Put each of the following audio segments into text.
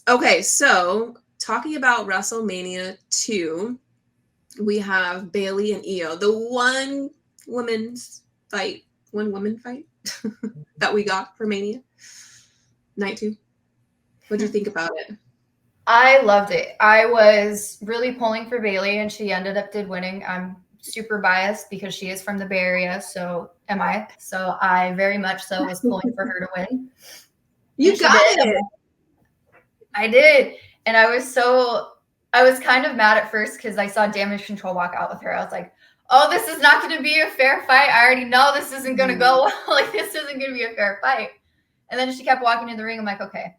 Okay, so talking about WrestleMania 2, we have Bailey and Io, the one woman fight that we got for Mania Night 2. What do you think about it? I loved it. I was really pulling for Bailey, and she ended up winning. I'm super biased because she is from the Bay Area, so am I. So I very much so was pulling for her to win, and You she got did. it. I did, and I was kind of mad at first because I saw Damage Control walk out with her. I was like, "Oh, this is not going to be a fair fight. I already know this isn't going to go well. Like this isn't going to be a fair fight." And then she kept walking in the ring. I'm like, "Okay,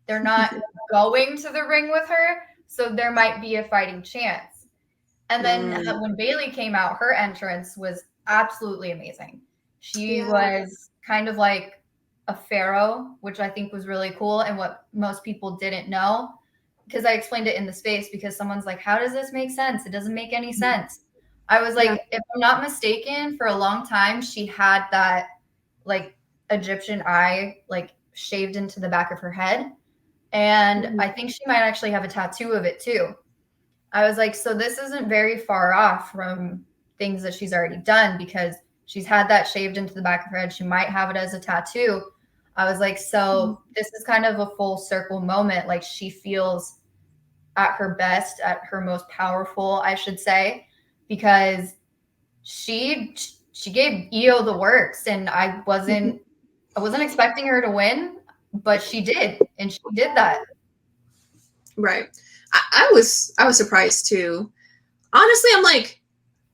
they're not going to the ring with her, so there might be a fighting chance." And then when Bailey came out, her entrance was absolutely amazing. She was kind of like a pharaoh, which I think was really cool and what most people didn't know. Because I explained it in the space because someone's like, how does this make sense? It doesn't make any sense. I was like, if I'm not mistaken, for a long time, she had that like Egyptian eye like shaved into the back of her head. And I think she might actually have a tattoo of it too. I was like, so this isn't very far off from things that she's already done because she's had that shaved into the back of her head. She might have it as a tattoo. I was like, so this is kind of a full circle moment. Like she feels at her best, at her most powerful, I should say, because she gave Io the works, and I wasn't expecting her to win, but she did, and she did that. Right. I was surprised too. Honestly, I'm like,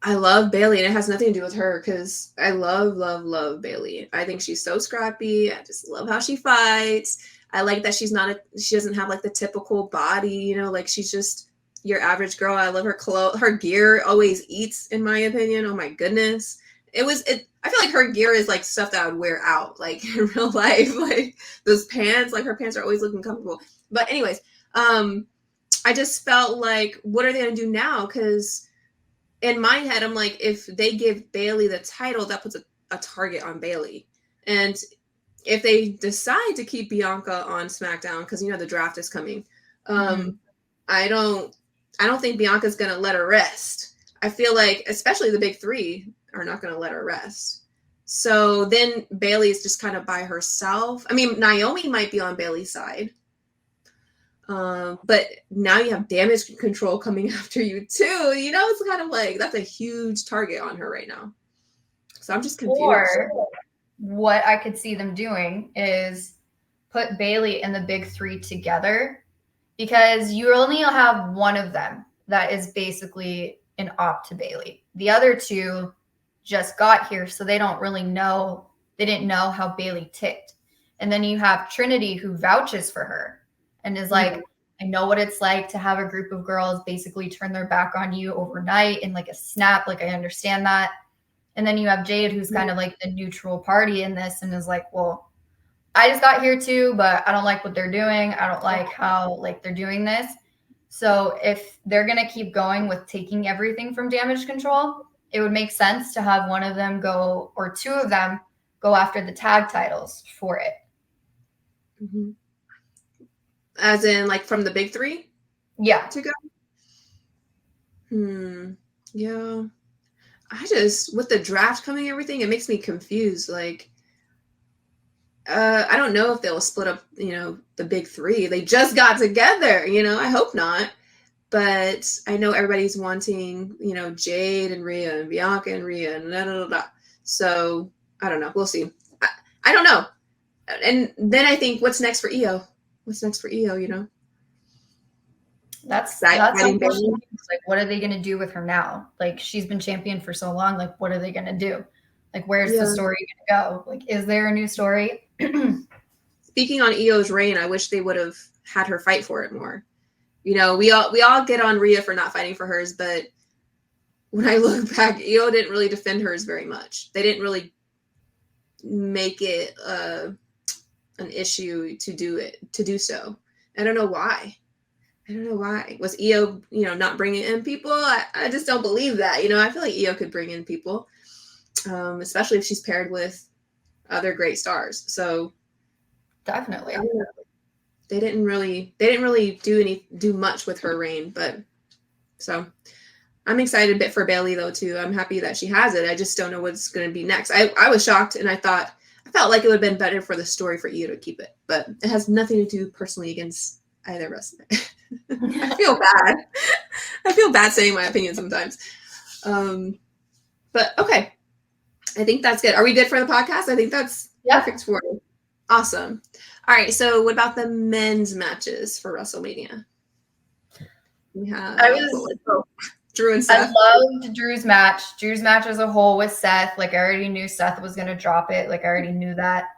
I love Bailey, and it has nothing to do with her because I love Bailey. I think she's so scrappy. I just love how she fights. I like that she doesn't have like the typical body, like she's just your average girl. I love her clothes. Her gear always eats, in my opinion. Oh my goodness. I feel like her gear is like stuff that I would wear out, like in real life. Like those pants, like her pants are always looking comfortable. But anyways, I just felt like, what are they gonna do now? Because in my head, I'm like, if they give Bailey the title, that puts a target on Bailey. And if they decide to keep Bianca on SmackDown, because the draft is coming, I don't think Bianca's gonna let her rest. I feel like, especially the big three, are not gonna let her rest. So then Bailey is just kind of by herself. I mean, Naomi might be on Bailey's side. But now you have Damage Control coming after you too. It's kind of like that's a huge target on her right now. So I'm just confused. Or what I could see them doing is put Bailey and the big three together, because you only have one of them that is basically an op to Bailey. The other two just got here, so they don't really know. They didn't know how Bailey ticked. And then you have Trinity, who vouches for her and is like, I know what it's like to have a group of girls basically turn their back on you overnight in like a snap. Like, I understand that. And then you have Jade, who's kind of like the neutral party in this and is like, well, I just got here too, but I don't like what they're doing. I don't like how like they're doing this. So if they're going to keep going with taking everything from Damage Control, it would make sense to have one of them go, or two of them go after the tag titles for it. Mm-hmm. As in like from the big three? Yeah. To go? Yeah. With the draft coming and everything, it makes me confused. Like, I don't know if they'll split up, the big three. They just got together, I hope not. But I know everybody's wanting, Jade and Rhea and Bianca and Rhea and da. So I don't know. We'll see. I don't know. And then I think, what's next for Io? What's next for Io? That's something. Like, what are they going to do with her now? Like, she's been champion for so long. Like, what are they going to do? Like, where's the story going to go? Like, is there a new story? Speaking on Io's reign, I wish they would have had her fight for it more. We all get on Rhea for not fighting for hers, but when I look back, Io didn't really defend hers very much. They didn't really make it an issue to do so. I don't know why. Was Io, not bringing in people? I just don't believe that. I feel like Io could bring in people, especially if she's paired with other great stars. So definitely. they didn't really do much with her reign, but so I'm excited a bit for Bayley though too. I'm happy that she has it. I just don't know what's going to be next. I was shocked, and I felt like it would have been better for the story for Io to keep it, but it has nothing to do personally against either wrestler. I feel bad. I feel bad saying my opinion sometimes. But okay, I think that's good. Are we good for the podcast? I think that's perfect for you. Awesome. All right. So what about the men's matches for WrestleMania? We have Drew and Seth. I loved Drew's match. Drew's match as a whole with Seth. Like, I already knew Seth was going to drop it. Like, I already knew that.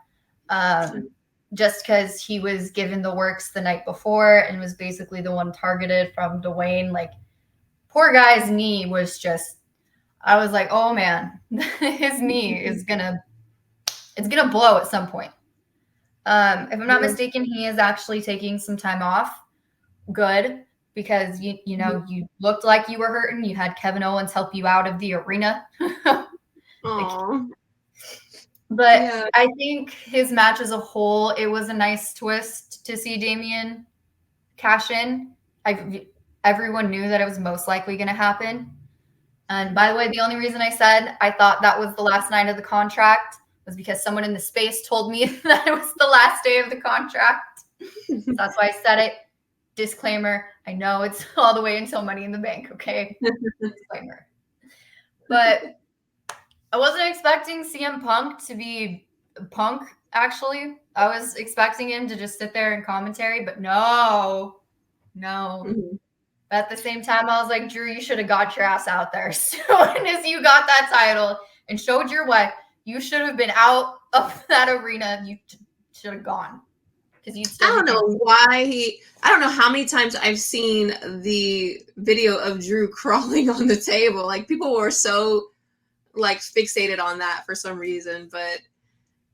Just because he was given the works the night before and was basically the one targeted from Dwayne. Like, poor guy's knee was just, I was like, oh man, his knee is it's gonna blow at some point. If I'm not mistaken, he is actually taking some time off. Good, because you know, you looked like you were hurting. You had Kevin Owens help you out of the arena. But yeah. I think his match as a whole, it was a nice twist to see Damian cash in. Everyone knew that it was most likely going to happen. And by the way, the only reason I said I thought that was the last night of the contract was because someone in the space told me that it was the last day of the contract. So that's why I said it. Disclaimer, I know it's all the way until Money in the Bank, okay? Disclaimer. But I wasn't expecting CM Punk to be Punk, actually. I was expecting him to just sit there and commentary, but no. Mm-hmm. But at the same time, I was like, Drew, you should have got your ass out there. As soon as you got that title and showed your what, you should have been out of that arena. You should have gone. I don't know why I don't know how many times I've seen the video of Drew crawling on the table. Like, people were so like fixated on that for some reason, but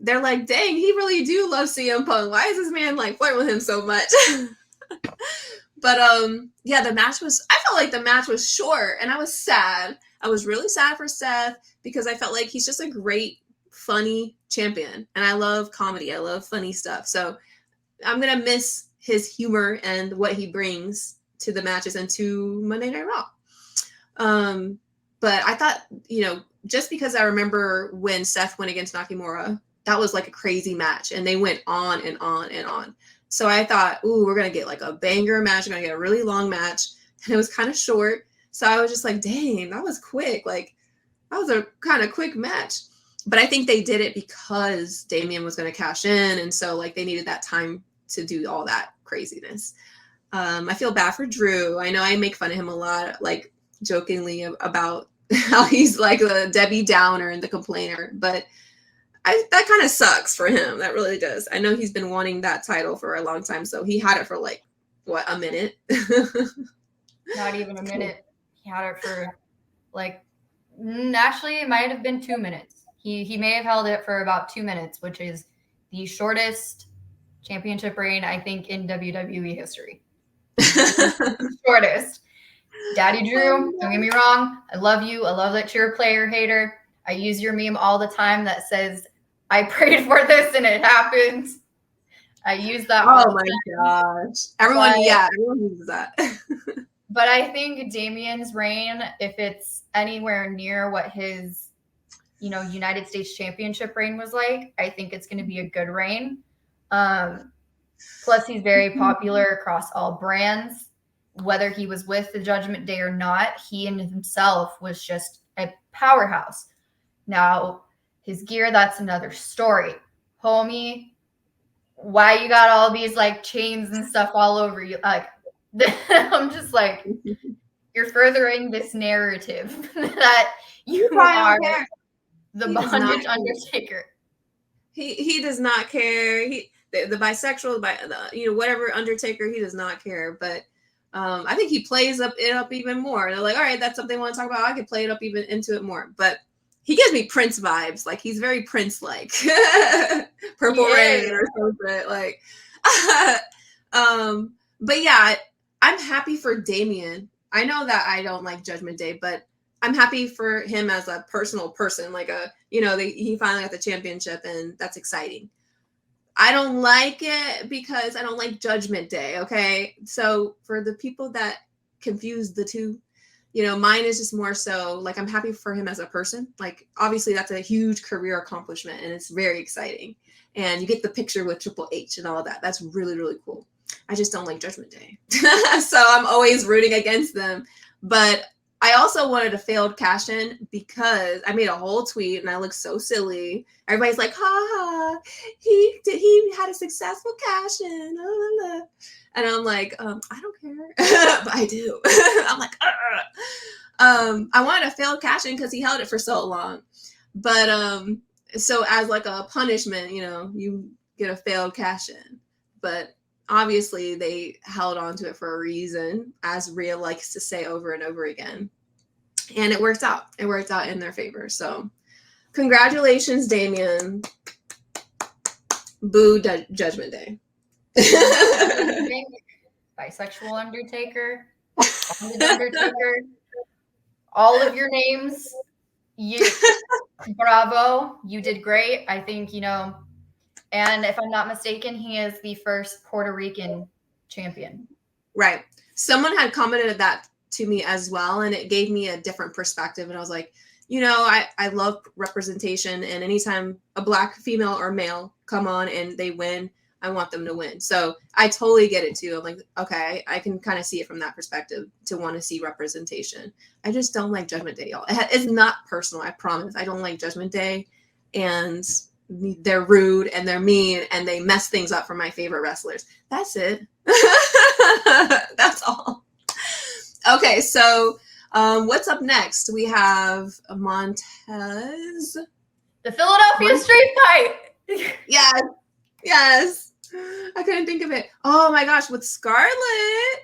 they're like, dang, he really do love CM Punk. Why is this man like flirting with him so much? But yeah, I felt like the match was short, and I was sad. I was really sad for Seth because I felt like he's just a great, funny champion, and I love comedy. I love funny stuff. So I'm gonna miss his humor and what he brings to the matches and to Monday Night Raw. But I thought, just because I remember when Seth went against Nakamura, that was like a crazy match, and they went on and on and on. So I thought, ooh, we're going to get like a banger match. We're going to get a really long match. And it was kind of short. So I was just like, dang, that was quick. Like, that was a kind of quick match. But I think they did it because Damian was going to cash in. And so like they needed that time to do all that craziness. I feel bad for Drew. I know I make fun of him a lot, like jokingly about how he's like the Debbie Downer and the complainer. But that kind of sucks for him. That really does. I know he's been wanting that title for a long time. So he had it for like, what, a minute? Not even a minute. He had it for like, actually, it might have been 2 minutes. He may have held it for about 2 minutes, which is the shortest championship reign, I think, in WWE history. Shortest. Daddy Drew, don't get me wrong. I love you. I love that you're a player hater. I use your meme all the time that says, I prayed for this and it happened. I use that. Oh my gosh. Everyone uses that. But I think Damian's reign, if it's anywhere near what his, United States Championship reign was like, I think it's going to be a good reign. Plus, he's very popular across all brands. Whether he was with the Judgment Day or not, he in himself was just a powerhouse. Now, his gear, that's another story. Homie, why you got all these like chains and stuff all over you? Like, I'm just like, you're furthering this narrative that you are the bondage Undertaker. He does not care. The bisexual, whatever Undertaker, he does not care. But I think he plays it up even more. They're like, all right, that's something I want to talk about. I could play it up even into it more. But he gives me Prince vibes. Like, he's very Prince-like. Purple Rain or something. Like, but yeah, I'm happy for Damian. I know that I don't like Judgment Day, but I'm happy for him as a personal person. Like, he finally got the championship, and that's exciting. I don't like it because I don't like Judgment Day. Okay. So for the people that confuse the two, mine is just more so like I'm happy for him as a person. Like, obviously, that's a huge career accomplishment and it's very exciting. And you get the picture with Triple H and all of that. That's really, really cool. I just don't like Judgment Day. So I'm always rooting against them. But I also wanted a failed cash in because I made a whole tweet and I look so silly. Everybody's like, ha ha, he had a successful cash in. And I'm like, I don't care. But I do. I'm like, I wanted a failed cash in because he held it for so long. But so as like a punishment, you get a failed cash in. But obviously they held on to it for a reason, as Rhea likes to say over and over again. And it worked out. It worked out in their favor. So congratulations, Damian. Boo Judgment Day. Bisexual Undertaker. Undertaker. All of your names. Bravo. You did great. I think, and if I'm not mistaken, he is the first Puerto Rican champion. Right. Someone had commented that to me as well, and it gave me a different perspective. And I was like, I love representation, and anytime a Black female or male come on and they win, I want them to win. So I totally get it too. I'm like, okay, I can kind of see it from that perspective to want to see representation. I just don't like Judgment Day, y'all. It's not personal, I promise. I don't like Judgment Day, and they're rude and they're mean and they mess things up for my favorite wrestlers. That's it. That's all. Okay, so what's up next? We have Montez. The Philadelphia Street Fight. Yes. I couldn't think of it. Oh my gosh, with Scarlett.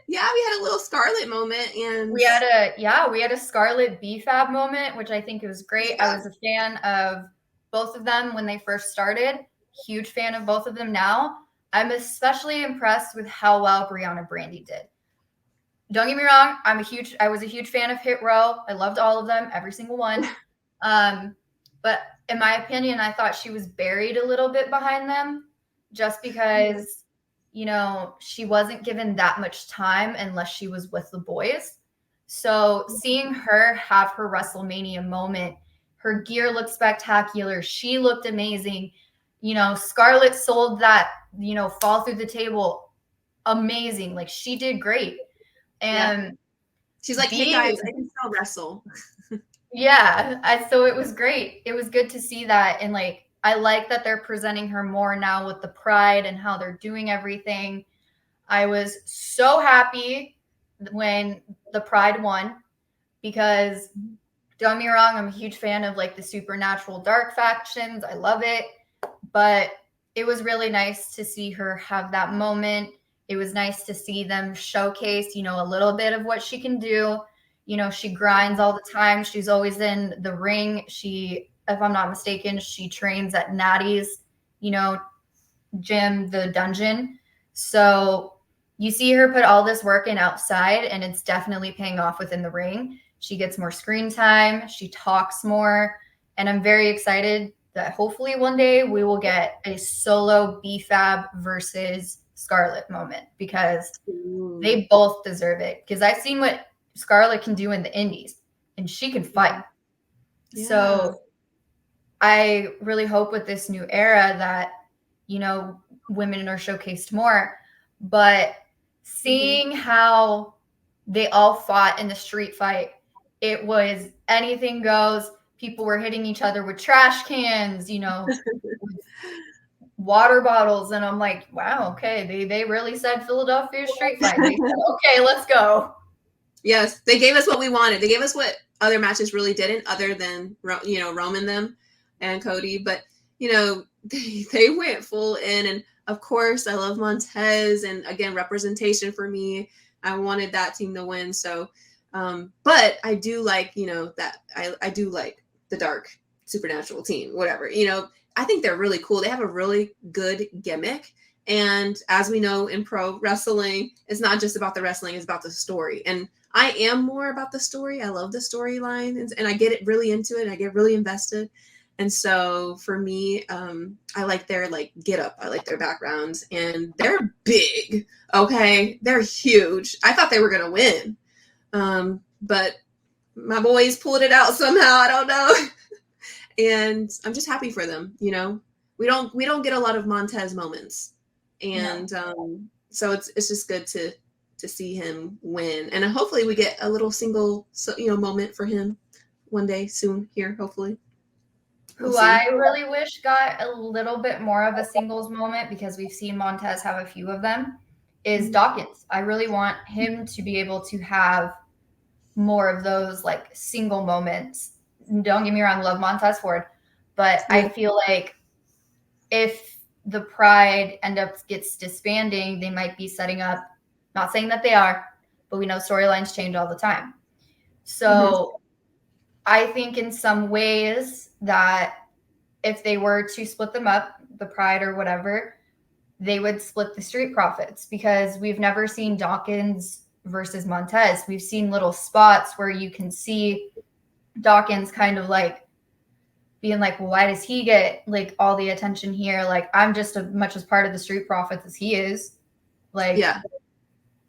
Yeah, we had a little Scarlett moment, and we had a Scarlett B-Fab moment, which I think was great. Yeah. I was a fan of both of them when they first started. Huge fan of both of them now. I'm especially impressed with how well Brianna Brandy did. Don't get me wrong, I was a huge fan of Hit Row. I loved all of them, every single one. But in my opinion, I thought she was buried a little bit behind them just because, she wasn't given that much time unless she was with the boys. So seeing her have her WrestleMania moment, her gear looked spectacular. She looked amazing. Scarlett sold that, fall through the table. Amazing. Like, she did great. And she's like, hey guys, I can still wrestle. So it was great. It was good to see that. And like, I like that they're presenting her more now with the pride and how they're doing everything. I was so happy when the Pride won because, don't get me wrong, I'm a huge fan of like the supernatural dark factions. I love it. But it was really nice to see her have that moment. It was nice to see them showcase, a little bit of what she can do. She grinds all the time. She's always in the ring. If I'm not mistaken, she trains at Natty's, gym, the dungeon. So you see her put all this work in outside, and it's definitely paying off within the ring. She gets more screen time. She talks more. And I'm very excited that hopefully one day we will get a solo B-Fab versus Scarlett moment because they both deserve it. Because I've seen what Scarlett can do in the indies, and she can fight. Yeah. So I really hope with this new era that, women are showcased more. But seeing how they all fought in the street fight, it was anything goes. People were hitting each other with trash cans, water bottles. And I'm like, wow, okay. They really said Philadelphia street fight. They said, okay, let's go. Yes, they gave us what we wanted. They gave us what other matches really didn't, other than, Roman them and Cody. But, they went full in. And of course, I love Montez. And again, representation for me. I wanted that team to win. So, but I do like, that I do like the dark supernatural team, whatever, I think they're really cool. They have a really good gimmick. And as we know in pro wrestling, it's not just about the wrestling, it's about the story. And I am more about the story. I love the storyline and I get it really into it. I get really invested. And so for me, I like their like get up. I like their backgrounds, and they're big. Okay, they're huge. I thought they were gonna win, but my boys pulled it out somehow. I don't know, and I'm just happy for them. You know, we don't get a lot of Montez moments, and so it's just good to see him win, and hopefully we get a little single moment for him one day soon here. Hopefully. Who I really wish got a little bit more of a singles moment, because we've seen Montez have a few of them, is Dawkins. I really want him to be able to have more of those like single moments. Don't get me wrong, love Montez Ford, but I feel like if the Pride gets disbanding, they might be setting up, not saying that they are, but we know storylines change all the time. So I think in some ways that if they were to split them up, the Pride or whatever, they would split the Street Profits, because we've never seen Dawkins versus Montez. We've seen little spots where you can see Dawkins kind of like being like, well, why does he get like all the attention here? Like, I'm just as much as part of the Street Profits as he is. Like, yeah.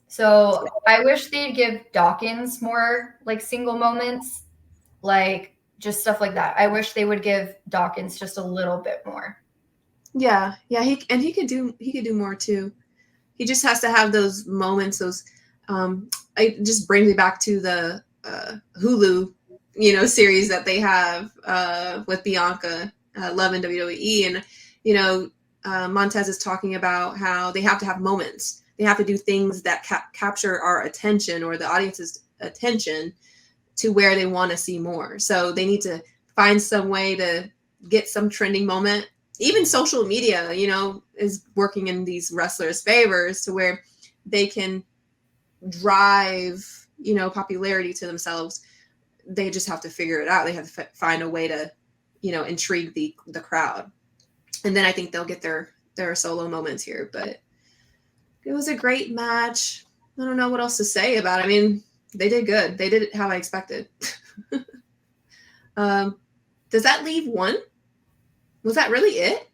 So I wish they'd give Dawkins more like single moments, like just stuff like that. I wish they would give Dawkins just a little bit more. Yeah, he could do more too. He just has to have those moments. Those it just brings me back to the Hulu, series that they have with Bianca, Love in WWE, and Montez is talking about how they have to have moments. They have to do things that capture our attention or the audience's attention to where they want to see more. So they need to find some way to get some trending moment. Even social media, is working in these wrestlers' favors to where they can drive, popularity to themselves. They just have to figure it out. They have to find a way to, intrigue the crowd. And then I think they'll get their solo moments here. But it was a great match. I don't know what else to say about it. I mean, they did good. They did it how I expected. Does that leave one? Was that really it?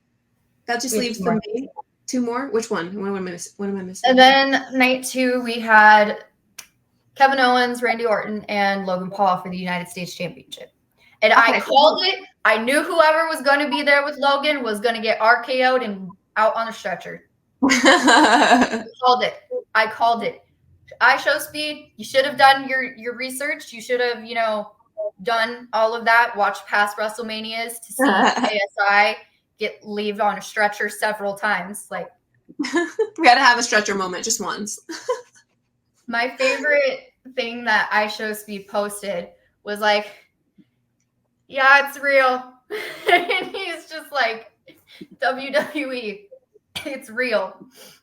That just leaves the main two more? Which one? What am I missing? And then night 2, we had Kevin Owens, Randy Orton, and Logan Paul for the United States Championship. And I called it. I knew whoever was going to be there with Logan was going to get RKO'd and out on a stretcher. I called it. Show speed. You should have done your research. You should have, done all of that. Watch past WrestleManias to see ASI leave on a stretcher several times. Like, we got to have a stretcher moment just once. My favorite thing that Show Speed posted was like, yeah, it's real. And he's just like, WWE, it's real.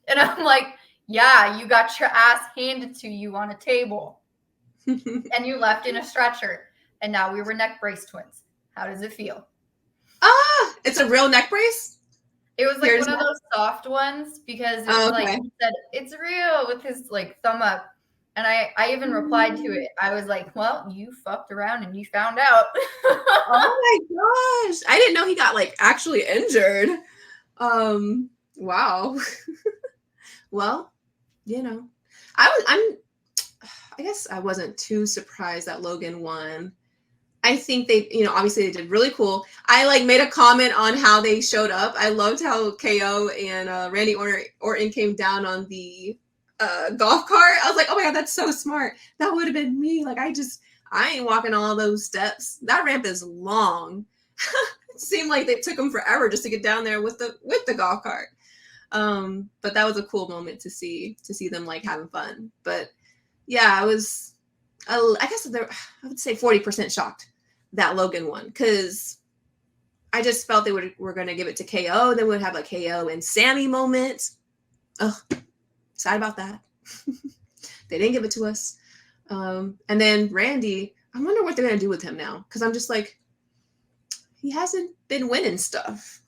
And I'm like, yeah, you got your ass handed to you on a table and you left in a stretcher. And now we were neck brace twins. How does it feel? It's a real neck brace? It was like one of those soft ones, because it was like, he said, it's real, with his like thumb up. And I even replied to it. I was like, well, you fucked around and you found out. Oh my gosh. I didn't know he got like actually injured. Wow. Well, I guess I wasn't too surprised that Logan won. I think they, obviously they did really cool. I like made a comment on how they showed up. I loved how KO and Randy Orton came down on the golf cart. I was like, oh my God, that's so smart. That would have been me. Like, I ain't walking all those steps. That ramp is long. It seemed like they took them forever just to get down there with the golf cart. But that was a cool moment to see them like having fun. But yeah, I was, I guess I would say 40% shocked that Logan won, because I just felt they were going to give it to KO. Then we'd have a KO and Sammy moment. Oh, sad about that. They didn't give it to us. And then Randy, I wonder what they're going to do with him now, because I'm just like, he hasn't been winning stuff,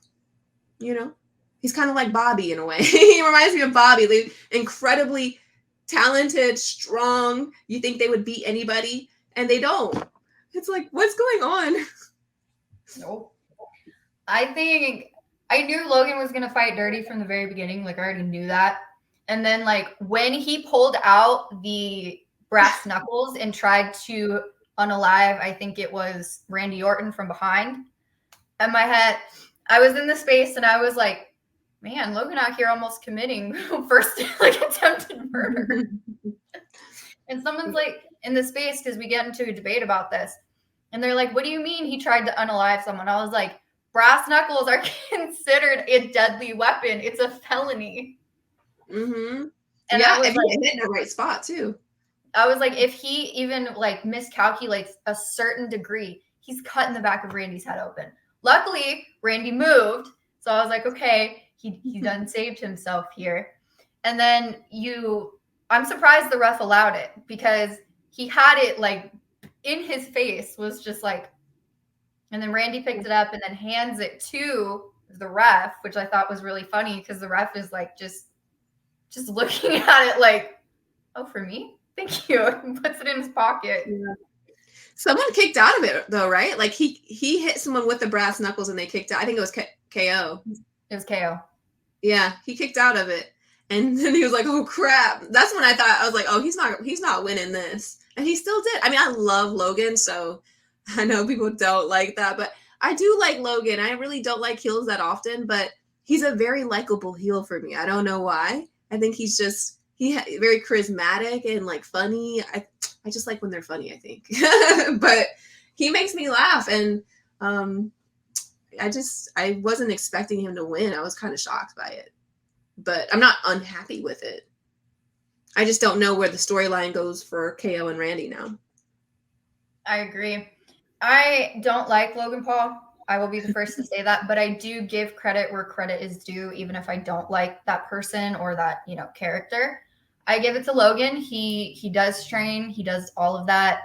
He's kind of like Bobby in a way. He reminds me of Bobby, like incredibly talented, strong. You think they would beat anybody, and they don't. It's like, what's going on? Nope. I think I knew Logan was gonna fight dirty from the very beginning. Like I already knew that. And then like when he pulled out the brass knuckles and tried to unalive, I think it was Randy Orton from behind. In my head, I was in the space and I was like, man, Logan out here almost committing first like attempted murder. And someone's like in the space because we get into a debate about this. And they're like, what do you mean he tried to unalive someone? I was like, brass knuckles are considered a deadly weapon. It's a felony. Mm-hmm. And Yeah, I was if like, you hit in the right spot too. I was like, if he even like miscalculates a certain degree, he's cutting the back of Randy's head open. Luckily, Randy moved. So I was like, okay, he done saved himself here. And then I'm surprised the ref allowed it because he had it like in his face, was just like, and then Randy picked it up and then hands it to the ref, which I thought was really funny because the ref is like just looking at it like, oh, for me? Thank you. And puts it in his pocket. Yeah. Someone kicked out of it though, right? Like he hit someone with the brass knuckles and they kicked out. I think it was KO. It was KO. Yeah, he kicked out of it. And then he was like, "Oh crap!" That's when I thought, I was like, "Oh, he's not winning this," and he still did. I mean, I love Logan, so I know people don't like that, but I do like Logan. I really don't like heels that often, but he's a very likable heel for me. I don't know why. I think he's just very charismatic and like funny. I just like when they're funny, I think. But he makes me laugh, and I wasn't expecting him to win. I was kind of shocked by it, but I'm not unhappy with it. I just don't know where the storyline goes for KO and Randy now. I agree. I don't like Logan Paul. I will be the first to say that, but I do give credit where credit is due, even if I don't like that person or that, character. I give it to Logan. He does train. He does all of that.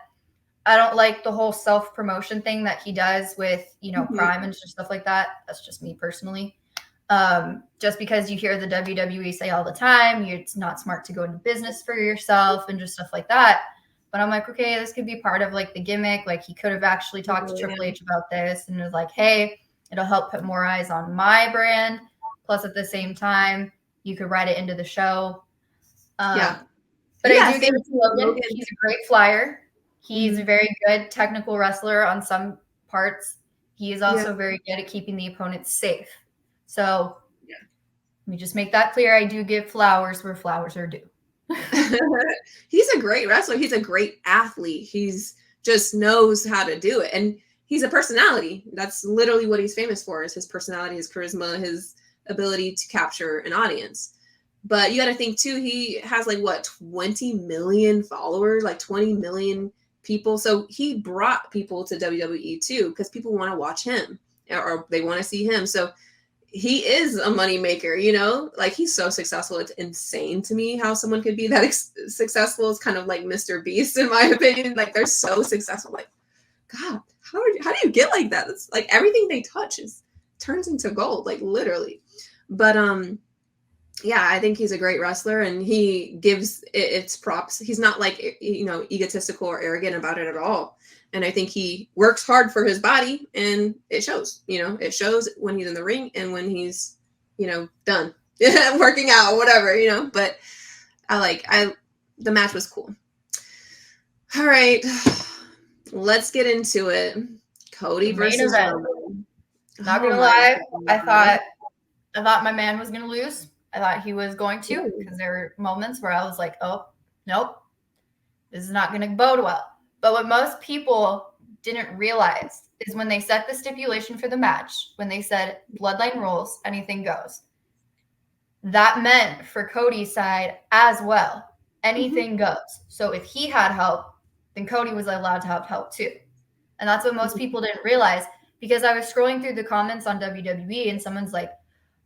I don't like the whole self-promotion thing that he does with, Prime and stuff like that. That's just me personally. Just because you hear the WWE say all the time, it's not smart to go into business for yourself and just stuff like that. But I'm like, okay, this could be part of like the gimmick. Like he could have actually talked to Triple H about this and was like, hey, it'll help put more eyes on my brand. Plus at the same time, you could write it into the show. Yeah. But I do give it to Logan. He's a great flyer. He's a very good technical wrestler on some parts. He is also very good at keeping the opponents safe. So let me just make that clear. I do give flowers where flowers are due. He's a great wrestler. He's a great athlete. He's just knows how to do it. And he's a personality. That's literally what he's famous for, is his personality, his charisma, his ability to capture an audience. But you got to think too, he has like 20 million followers, like 20 million people. So he brought people to WWE too, because people want to watch him or they want to see him. So he is a moneymaker, like he's so successful. It's insane to me how someone could be that successful. It's kind of like Mr. Beast, in my opinion. Like they're so successful. Like, God, how do you get like that? It's like everything they touch turns into gold, like literally. But yeah, I think he's a great wrestler and he gives its props. He's not like, egotistical or arrogant about it at all. And I think he works hard for his body and it shows, it shows when he's in the ring and when he's, done working out or whatever, but the match was cool. All right, let's get into it. Cody versus Roman. Not gonna lie, I thought my man was gonna lose. I thought he was going to, because there were moments where I was like, oh, nope, this is not going to bode well. But what most people didn't realize is when they set the stipulation for the match, when they said bloodline rules, anything goes, that meant for Cody's side as well, anything goes. So if he had help, then Cody was allowed to have help too. And that's what most people didn't realize, because I was scrolling through the comments on WWE and someone's like,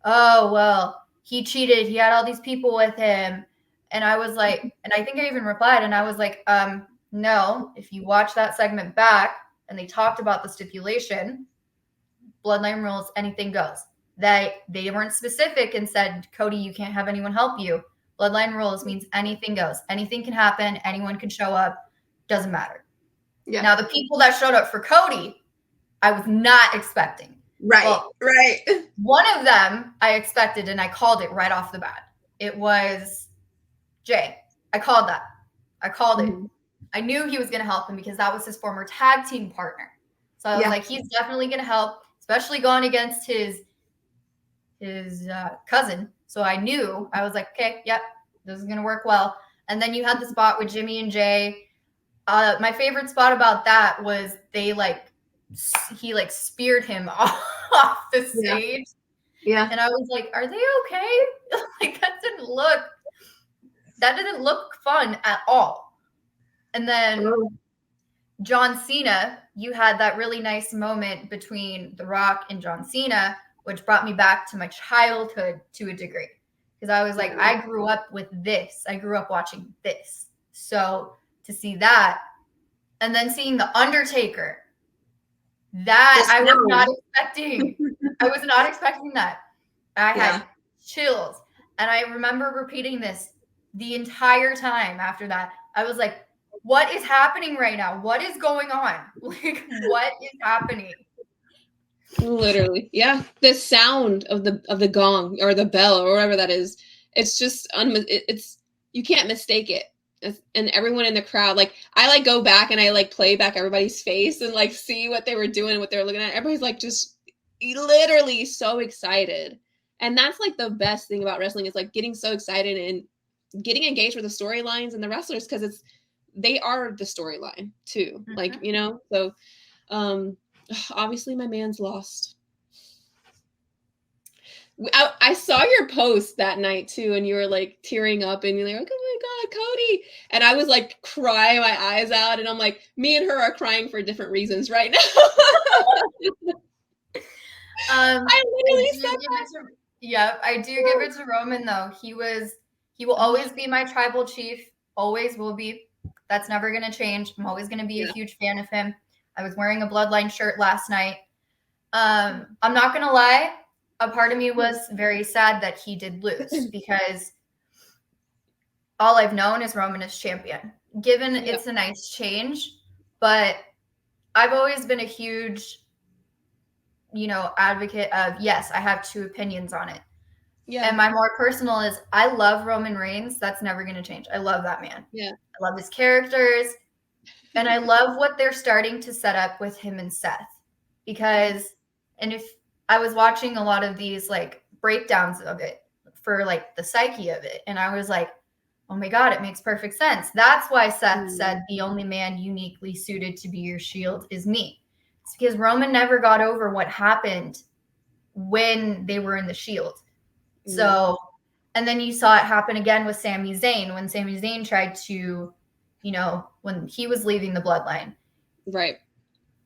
oh, well, he cheated. He had all these people with him. And I was like, and I think I even replied, and I was like, no, if you watch that segment back and they talked about the stipulation, bloodline rules, anything goes. They weren't specific and said, Cody, you can't have anyone help you. Bloodline rules means anything goes. Anything can happen. Anyone can show up. Doesn't matter. Yeah. Now, the people that showed up for Cody, I was not expecting. Right. Well, Right. one of them I expected, and I called it right off the bat. It was Jay. I called that. I called it. Mhm. I knew he was going to help him because that was his former tag team partner. So I was Yeah. like, he's definitely going to help, especially going against his cousin. So I knew, I was like, okay, yep, this is going to work well. And then you had the spot with Jimmy and Jay. My favorite spot about that was he speared him off the Yeah. stage. Yeah. And I was like, are they okay? Like that didn't look fun at all. And then Oh, John Cena, you had that really nice moment between The Rock and John Cena, which brought me back to my childhood to a degree. Because I was like, yeah. I grew up with this. I grew up watching this. So to see that, and then seeing The Undertaker, that I was not expecting. I was not expecting that. I had Yeah. chills. And I remember repeating this the entire time after that. I was like, what is happening right now? What is going on? Like, what is happening? Literally. Yeah. The sound of the gong or the bell or whatever that is, it's just it's you can't mistake it. And everyone in the crowd, like I like go back and I like play back everybody's face and like see what they were doing, what they were looking at. Everybody's like just literally so excited. And that's like the best thing about wrestling is like getting so excited and getting engaged with the storylines and the wrestlers because they are the storyline too. Mhm. Like, so obviously my man's lost. I saw your post that night too, and you were like tearing up, and you're like, "Oh my god, Cody!" And I was like crying my eyes out, and I'm like, me and her are crying for different reasons right now. I literally said that. I do give it to Roman though. He will always be my tribal chief. Always will be. That's never gonna change. I'm always gonna be a huge fan of him. I was wearing a Bloodline shirt last night. I'm not gonna lie, a part of me was very sad that he did lose because all I've known is Roman as champion. Given it's a nice change, but I've always been a huge, advocate of yes, I have two opinions on it. Yeah. And my more personal is I love Roman Reigns. That's never going to change. I love that man. Yeah. I love his characters. And I love what they're starting to set up with him and Seth. Because, and if I was watching a lot of these like breakdowns of it for like the psyche of it, and I was like, oh my God, it makes perfect sense. That's why Seth said the only man uniquely suited to be your shield is me. It's because Roman never got over what happened when they were in the shield. So, and then you saw it happen again with Sami Zayn when Sami Zayn tried to, when he was leaving the bloodline. Right.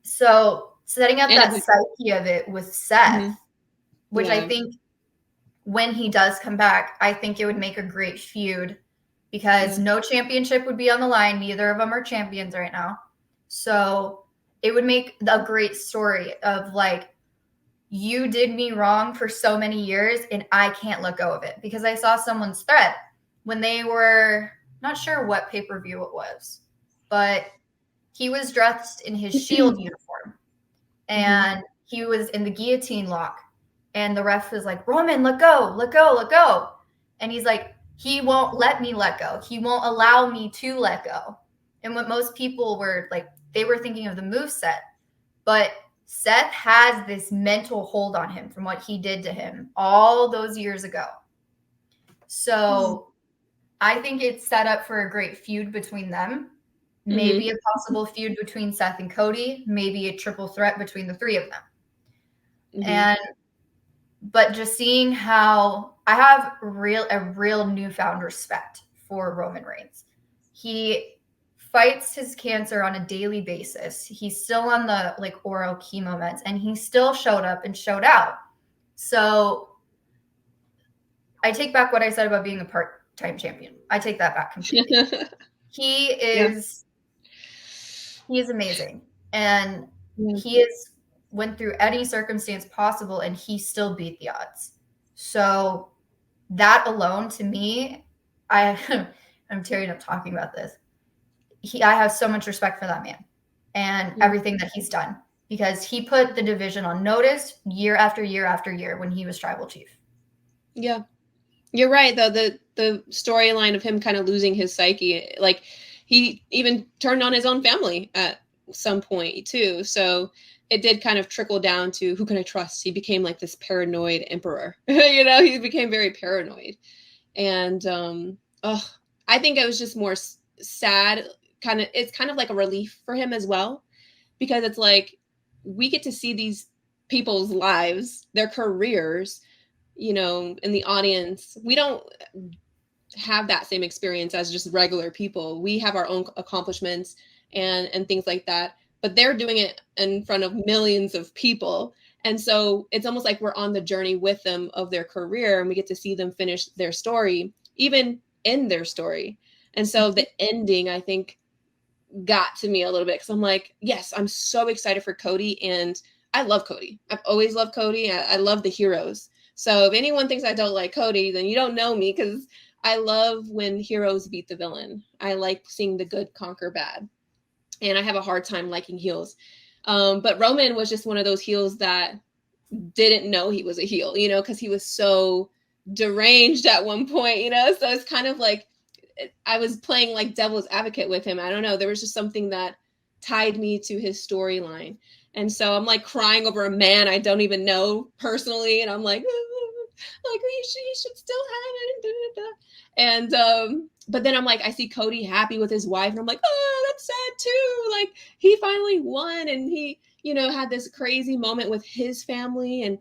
So setting up that psyche of it with Seth, which I think when he does come back, I think it would make a great feud because no championship would be on the line. Neither of them are champions right now. So it would make a great story of like, you did me wrong for so many years and I can't let go of it. Because I saw someone's thread when they were not sure what pay-per-view it was, but he was dressed in his Shield uniform and he was in the guillotine lock. And the ref was like, Roman, let go, let go, let go. And he's like, he won't let me let go. He won't allow me to let go. And what most people were like, they were thinking of the moveset, but Seth has this mental hold on him from what he did to him all those years ago. So I think it's set up for a great feud between them. Maybe a possible feud between Seth and Cody, maybe a triple threat between the three of them. But just seeing how I have a real newfound respect for Roman Reigns. He fights his cancer on a daily basis. He's still on the like oral chemo meds and he still showed up and showed out. So I take back what I said about being a part-time champion. I take that back completely. He is amazing. And he went through any circumstance possible and he still beat the odds. So that alone to me, I'm tearing up talking about this. I have so much respect for that man and everything that he's done because he put the division on notice year after year after year when he was tribal chief. Yeah. You're right, though. The storyline of him kind of losing his psyche, like he even turned on his own family at some point too. So it did kind of trickle down to who can I trust? He became like this paranoid emperor. He became very paranoid. And I think it was just more sad. It's kind of like a relief for him as well, because it's like we get to see these people's lives, their careers, in the audience. We don't have that same experience as just regular people. We have our own accomplishments and things like that, but they're doing it in front of millions of people. And so it's almost like we're on the journey with them of their career, and we get to see them finish their story, even in their story. And so the ending, I think, got to me a little bit, because I'm like, yes, I'm so excited for Cody, and I love Cody. I've always loved Cody. I love the heroes. So if anyone thinks I don't like Cody, then you don't know me, because I love when heroes beat the villain. I like seeing the good conquer bad. And I have a hard time liking heels. But Roman was just one of those heels that didn't know he was a heel, because he was so deranged at one point, So it's kind of like I was playing like devil's advocate with him. I don't know. There was just something that tied me to his storyline. And so I'm like crying over a man I don't even know personally. And I'm like, he should still have it. And but then I'm like, I see Cody happy with his wife, and I'm like, oh, that's sad too. Like, he finally won, and he, had this crazy moment with his family and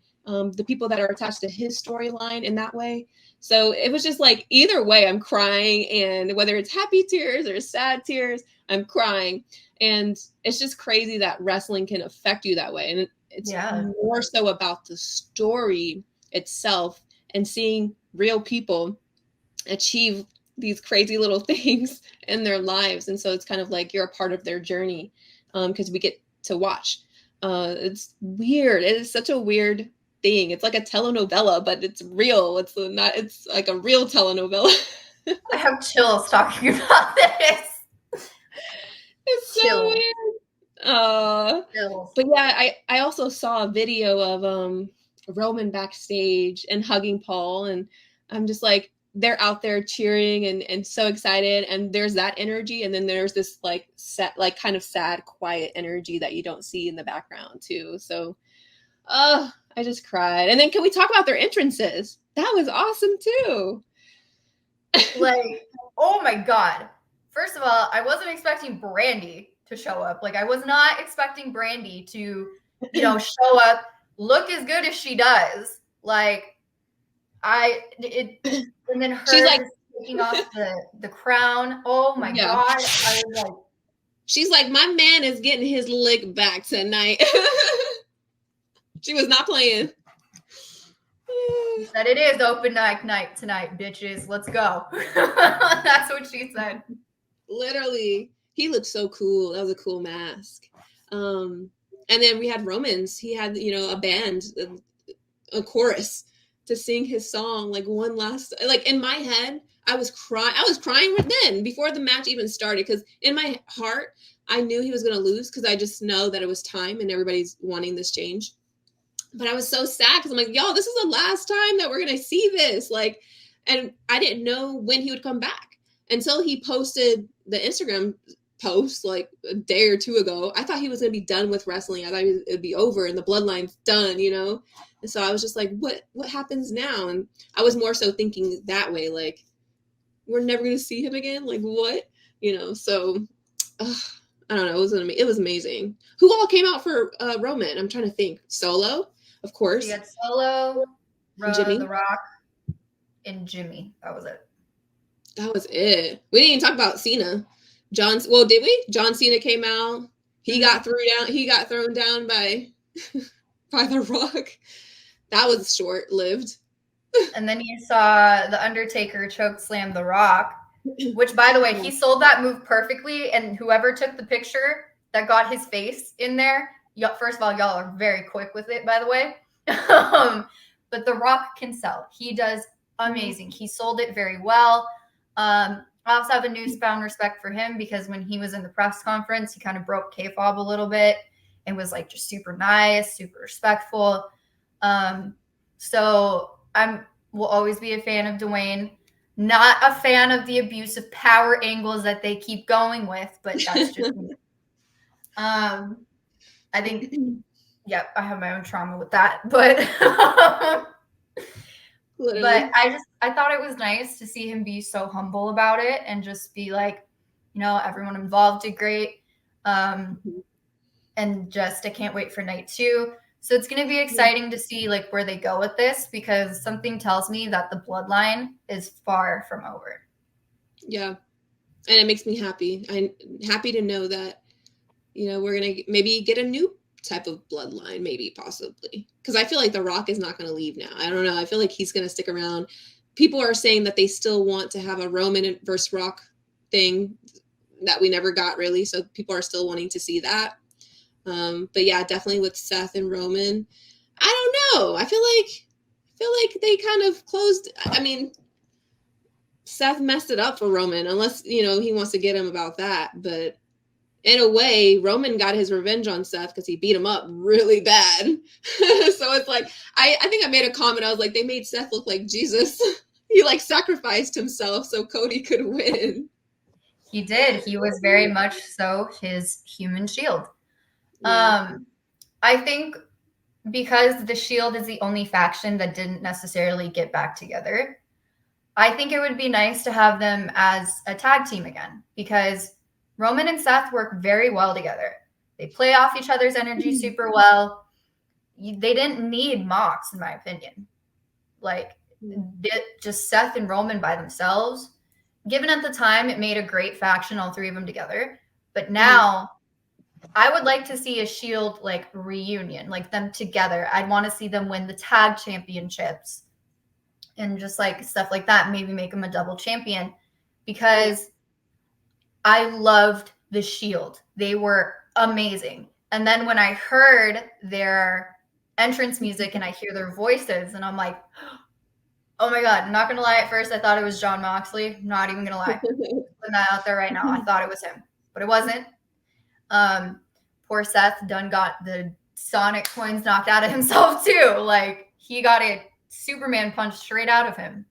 the people that are attached to his storyline in that way. So it was just like, either way, I'm crying, and whether it's happy tears or sad tears, I'm crying. And it's just crazy that wrestling can affect you that way. And it's more so about the story itself and seeing real people achieve these crazy little things in their lives. And so it's kind of like you're a part of their journey, because we get to watch. It's weird. It is such a weird thing. It's like a telenovela, but it's real. It's like a real telenovela. I have chills talking about this. It's so weird. But yeah, I also saw a video of Roman backstage and hugging Paul, and I'm just like, they're out there cheering and so excited, and there's that energy, and then there's this like kind of sad, quiet energy that you don't see in the background too. So I just cried. And then can we talk about their entrances? That was awesome too. Like, oh my God. First of all, I wasn't expecting Brandy to show up. Like, I was not expecting Brandy to, show up, look as good as she does. Like, and then her she's like taking off the crown. Oh my God. I was like, she's like, my man is getting his lick back tonight. She was not playing. She said, it is open mic night tonight, bitches. Let's go. That's what she said. Literally. He looked so cool. That was a cool mask. And then we had Romans. He had, a band, a chorus to sing his song, like one last, like in my head, I was crying then before the match even started, because in my heart, I knew he was going to lose, because I just know that it was time and everybody's wanting this change. But I was so sad, because I'm like, y'all, this is the last time that we're going to see this. Like, and I didn't know when he would come back until he posted the Instagram post like a day or two ago. I thought he was going to be done with wrestling. I thought it would be over and the bloodline's done, And so I was just like, what happens now? And I was more so thinking that way, like, we're never going to see him again. Like, what? So I don't know. It was amazing. Who all came out for Roman? I'm trying to think. Solo, of course. You had Solo, Jimmy, The Rock, and Jimmy. That was it. That was it. We didn't even talk about Cena. Did we? John Cena came out. He got thrown down by The Rock. That was short-lived. And then you saw The Undertaker choke slam The Rock, which, by the way, he sold that move perfectly. And whoever took the picture that got his face in there, first of all, y'all are very quick with it, by the way. But The Rock can sell. He does amazing. He sold it very well. I also have a newfound respect for him, because when he was in the press conference, he kind of broke kayfabe a little bit. and was like just super nice, super respectful. So will always be a fan of Dwayne. Not a fan of the abuse of power angles that they keep going with, but that's just me. I think, yep, I have my own trauma with that, but but I thought it was nice to see him be so humble about it and just be like, everyone involved did great. And just I can't wait for night 2. So it's going to be exciting to see like where they go with this, because something tells me that the bloodline is far from over. Yeah. And it makes me happy. I'm happy to know that, we're going to maybe get a new type of bloodline, maybe possibly. Because I feel like The Rock is not going to leave now. I don't know. I feel like he's going to stick around. People are saying that they still want to have a Roman versus Rock thing that we never got really. So people are still wanting to see that. But yeah, definitely with Seth and Roman, I don't know. I feel like they kind of closed. I mean, Seth messed it up for Roman, unless, he wants to get him about that. But in a way, Roman got his revenge on Seth because he beat him up really bad. So it's like, I think I made a comment. I was like, they made Seth look like Jesus. He like sacrificed himself so Cody could win. He did. He was very much so his human shield. Yeah. I think because the Shield is the only faction that didn't necessarily get back together, I think it would be nice to have them as a tag team again, because Roman and Seth work very well together. They play off each other's energy super well. They didn't need Mox, in my opinion. Like, just Seth and Roman by themselves. Given at the time, it made a great faction, all three of them together. But now, I would like to see a Shield like reunion, like them together. I'd want to see them win the tag championships and just like stuff like that. Maybe make them a double champion, because I loved the Shield. They were amazing. And then when I heard their entrance music and I hear their voices, and I'm like, oh my God, I'm not going to lie. At first, I thought it was Jon Moxley. I'm not even going to lie. Putting that out there right now. I thought it was him, but it wasn't. Poor Seth done got the Sonic coins knocked out of himself too. Like, he got a Superman punch straight out of him.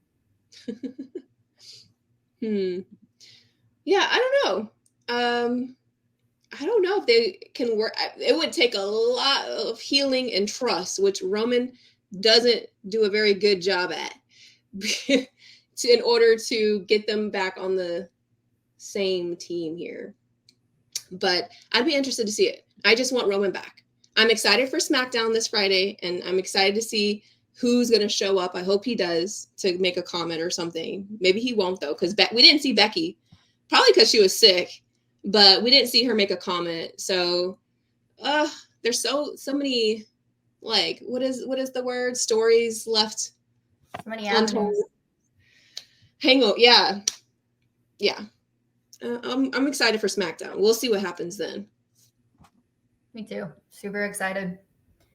Yeah, I don't know. I don't know if they can work. It would take a lot of healing and trust, which Roman doesn't do a very good job at, in order to get them back on the same team here. But I'd be interested to see it. I just want Roman back. I'm excited for SmackDown this Friday, and I'm excited to see who's going to show up. I hope he does, to make a comment or something. Maybe he won't, though, because we didn't see Becky, probably because she was sick, but we didn't see her make a comment. So there's so many, like, what is the word? Stories left. So many animals. Hangover. Yeah. I'm excited for SmackDown. We'll see what happens then. Me too. Super excited.